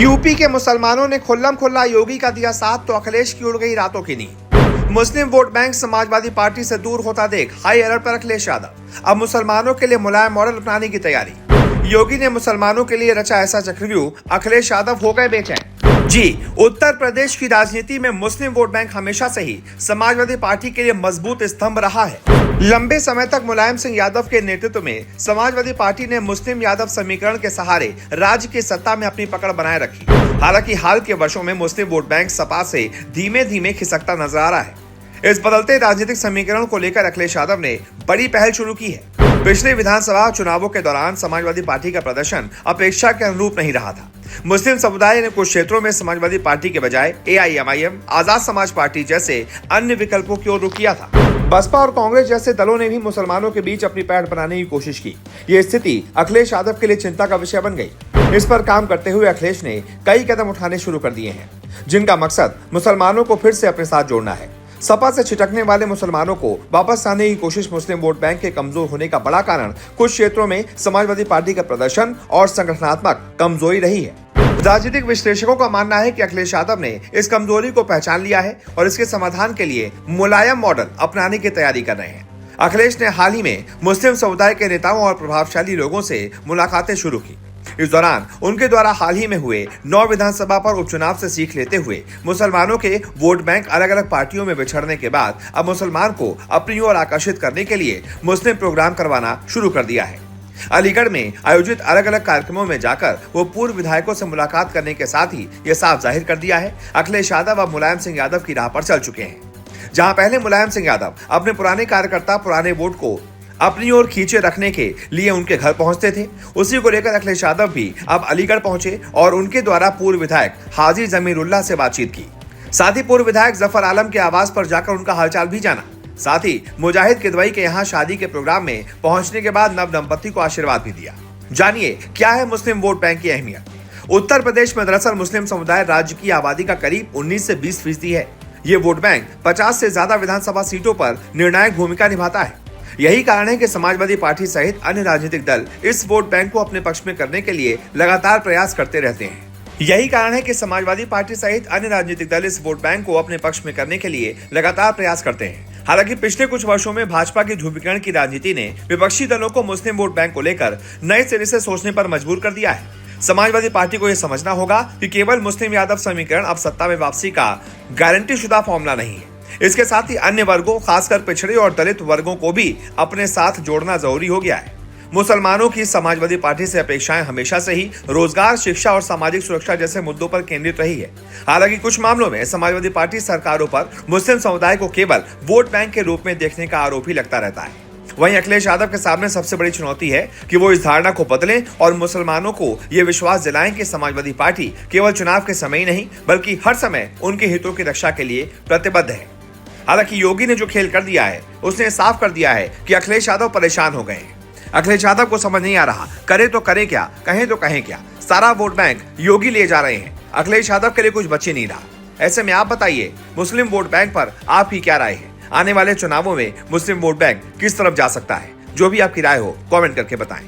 UP के मुसलमानों ने खुल्लम खुल्ला योगी का दिया साथ तो अखिलेश की उड़ गई रातों की नींद। मुस्लिम वोट बैंक समाजवादी पार्टी से दूर होता देख हाई अलर्ट पर अखिलेश यादव। अब मुसलमानों के लिए मुलायम मॉडल अपनाने की तैयारी। योगी ने मुसलमानों के लिए रचा ऐसा चक्रव्यूह, अखिलेश यादव हो गए बेचैन। जी, उत्तर प्रदेश की राजनीति में मुस्लिम वोट बैंक हमेशा से ही समाजवादी पार्टी के लिए मजबूत स्तंभ रहा है। लंबे समय तक मुलायम सिंह यादव के नेतृत्व में समाजवादी पार्टी ने मुस्लिम यादव समीकरण के सहारे राज्य की सत्ता में अपनी पकड़ बनाए रखी। हालांकि हाल के वर्षों में मुस्लिम वोट बैंक सपा से धीमे धीमे खिसकता नजर आ रहा है। इस बदलते राजनीतिक समीकरण को लेकर अखिलेश यादव ने बड़ी पहल शुरू की है। पिछले विधानसभा चुनावों के दौरान समाजवादी पार्टी का प्रदर्शन अपेक्षा के अनुरूप नहीं रहा था। मुस्लिम समुदाय ने कुछ क्षेत्रों में समाजवादी पार्टी के बजाय AIMIM, आजाद समाज पार्टी जैसे अन्य विकल्पों की ओर रुख किया था। बसपा और कांग्रेस जैसे दलों ने भी मुसलमानों के बीच अपनी पैठ बनाने की कोशिश की। ये स्थिति अखिलेश यादव के लिए चिंता का विषय बन गई। इस पर काम करते हुए अखिलेश ने कई कदम उठाने शुरू कर दिए हैं, जिनका मकसद मुसलमानों को फिर से अपने साथ जोड़ना है। सपा से छिटकने वाले मुसलमानों को वापस लाने की कोशिश मुस्लिम वोट बैंक के कमजोर होने का बड़ा कारण कुछ क्षेत्रों में समाजवादी पार्टी का प्रदर्शन और संगठनात्मक कमजोरी रही है। राजनीतिक विश्लेषकों का मानना है कि अखिलेश यादव ने इस कमजोरी को पहचान लिया है और इसके समाधान के लिए मुलायम मॉडल अपनाने की तैयारी कर रहे हैं। अखिलेश ने हाल ही में मुस्लिम समुदाय के नेताओं और प्रभावशाली लोगों से मुलाकातें शुरू की। इस दौरान उनके द्वारा हाल ही में हुए 9 विधानसभा पर उपचुनाव से सीख लेते हुए मुसलमानों के वोट बैंक अलग अलग पार्टियों में बिछड़ने के बाद अब मुसलमान को अपनी ओर आकर्षित करने के लिए मुस्लिम प्रोग्राम करवाना शुरू कर दिया है। अलीगढ़ में आयोजित अलग अलग कार्यक्रमों में जाकर वो पूर्व विधायकों से मुलाकात करने के साथ ही ये साफ जाहिर कर दिया है अखिलेश यादव अब मुलायम सिंह यादव की राह पर चल चुके हैं। जहां पहले मुलायम सिंह यादव अपने पुराने कार्यकर्ता पुराने वोट को अपनी ओर खींचे रखने के लिए उनके घर पहुंचते थे, उसी को लेकर अखिलेश यादव भी अब अलीगढ़ पहुंचे और उनके द्वारा पूर्व विधायक हाजी जमीरुल्लाह से बातचीत की। साथ ही पूर्व विधायक जफर आलम के आवास पर जाकर उनका हालचाल भी जाना। साथ ही मुजाहिद किदवई के यहाँ शादी के प्रोग्राम में पहुंचने के बाद नव दंपति को आशीर्वाद भी दिया। जानिए क्या है मुस्लिम वोट बैंक की अहमियत। उत्तर प्रदेश में दरअसल मुस्लिम समुदाय राज्य की आबादी का करीब 19 से 20% है। ये वोट बैंक 50 से ज्यादा विधानसभा सीटों पर निर्णायक भूमिका निभाता है। यही कारण है कि समाजवादी पार्टी सहित अन्य राजनीतिक दल इस वोट बैंक को अपने पक्ष में करने के लिए लगातार प्रयास करते रहते हैं। यही कारण है कि समाजवादी पार्टी सहित अन्य राजनीतिक दल इस वोट बैंक को अपने पक्ष में करने के लिए लगातार प्रयास करते हैं। हालांकि पिछले कुछ वर्षों में भाजपा की ध्रुवीकरण की राजनीति ने विपक्षी दलों को मुस्लिम वोट बैंक को लेकर नए सिरे से सोचने पर मजबूर कर दिया है। समाजवादी पार्टी को यह समझना होगा कि केवल मुस्लिम यादव समीकरण अब सत्ता में वापसी का गारंटी शुदा फॉर्मूला नहीं है। इसके साथ ही अन्य वर्गों, खासकर पिछड़े और दलित वर्गों को भी अपने साथ जोड़ना जरूरी हो गया है। मुसलमानों की समाजवादी पार्टी से अपेक्षाएं हमेशा से ही रोजगार, शिक्षा और सामाजिक सुरक्षा जैसे मुद्दों पर केंद्रित रही है। हालांकि कुछ मामलों में समाजवादी पार्टी सरकारों पर मुस्लिम समुदाय को केवल वोट बैंक के रूप में देखने का आरोप ही लगता रहता है। वहीं अखिलेश यादव के सामने सबसे बड़ी चुनौती है कि वो इस धारणा को बदलें और मुसलमानों को ये विश्वास दिलाएं कि समाजवादी पार्टी केवल चुनाव के समय ही नहीं बल्कि हर समय उनके हितों की रक्षा के लिए प्रतिबद्ध है। हालांकि योगी ने जो खेल कर दिया है उसने साफ कर दिया है कि अखिलेश यादव परेशान हो गए हैं। अखिलेश यादव को समझ नहीं आ रहा करे तो करे क्या, कहें तो कहें क्या। सारा वोट बैंक योगी ले जा रहे हैं, अखिलेश यादव के लिए कुछ बचे नहीं रहा। ऐसे में आप बताइए मुस्लिम वोट बैंक पर आपकी क्या राय है। आने वाले चुनावों में मुस्लिम वोट बैंक किस तरफ जा सकता है। जो भी आपकी राय हो कमेंट करके बताएं।